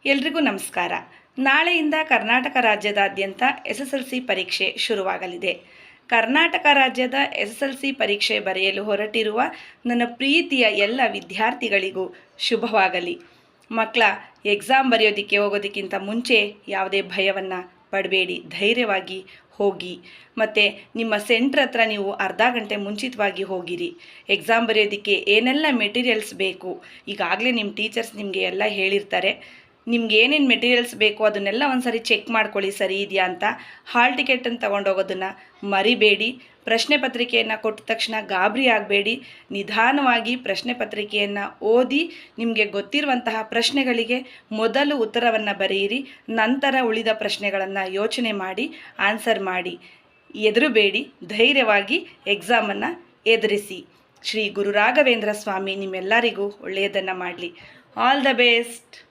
ಎಲ್ರಿಗೂ ನಮಸ್ಕಾರ. ನಾಳೆಯಿಂದ ಕರ್ನಾಟಕ ರಾಜ್ಯದಾದ್ಯಂತ SSLC ಪರೀಕ್ಷೆ ಶುರುವಾಗಲಿದೆ. ಕರ್ನಾಟಕ ರಾಜ್ಯದ SSLC ಪರೀಕ್ಷೆ ಬರೆಯಲು ಹೊರಟಿರುವ ನನ್ನ ಪ್ರೀತಿಯ ಎಲ್ಲ ವಿದ್ಯಾರ್ಥಿಗಳಿಗೂ ಶುಭವಾಗಲಿ. ಮಕ್ಕಳ ಎಕ್ಸಾಮ್ ಬರೆಯೋದಕ್ಕೆ ಹೋಗೋದಕ್ಕಿಂತ ಮುಂಚೆ ಯಾವುದೇ ಭಯವನ್ನು ಪಡಬೇಡಿ, ಧೈರ್ಯವಾಗಿ ಹೋಗಿ. ಮತ್ತು ನಿಮ್ಮ ಸೆಂಟ್ರ್ ಹತ್ರ ನೀವು ಅರ್ಧ ಗಂಟೆ ಮುಂಚಿತವಾಗಿ ಹೋಗಿರಿ. ಎಕ್ಸಾಮ್ ಬರೆಯೋದಕ್ಕೆ ಏನೆಲ್ಲ ಮೆಟೀರಿಯಲ್ಸ್ ಬೇಕು ಈಗಾಗಲೇ ನಿಮ್ಮ ಟೀಚರ್ಸ್ ನಿಮಗೆ ಎಲ್ಲ ಹೇಳಿರ್ತಾರೆ. ನಿಮ್ಗೆ ಏನೇನು ಮೆಟೀರಿಯಲ್ಸ್ ಬೇಕು ಅದನ್ನೆಲ್ಲ ಒಂದು ಸರಿ ಚೆಕ್ ಮಾಡ್ಕೊಳ್ಳಿ, ಸರಿ ಇದೆಯಾ ಅಂತ. ಹಾಲ್ ಟಿಕೆಟನ್ನು ತೊಗೊಂಡೋಗೋದನ್ನು ಮರಿಬೇಡಿ. ಪ್ರಶ್ನೆ ಪತ್ರಿಕೆಯನ್ನು ಕೊಟ್ಟ ತಕ್ಷಣ ಗಾಬರಿ ಆಗಬೇಡಿ. ನಿಧಾನವಾಗಿ ಪ್ರಶ್ನೆ ಪತ್ರಿಕೆಯನ್ನು ಓದಿ ನಿಮಗೆ ಗೊತ್ತಿರುವಂತಹ ಪ್ರಶ್ನೆಗಳಿಗೆ ಮೊದಲು ಉತ್ತರವನ್ನು ಬರೆಯಿರಿ. ನಂತರ ಉಳಿದ ಪ್ರಶ್ನೆಗಳನ್ನು ಯೋಚನೆ ಮಾಡಿ ಆನ್ಸರ್ ಮಾಡಿ. ಹೆದರಬೇಡಿ, ಧೈರ್ಯವಾಗಿ ಎಕ್ಸಾಮನ್ನು ಎದುರಿಸಿ. ಶ್ರೀ ಗುರು ರಾಘವೇಂದ್ರ ಸ್ವಾಮಿ ನಿಮ್ಮೆಲ್ಲರಿಗೂ ಒಳ್ಳೆಯದನ್ನು ಮಾಡಲಿ. All the best.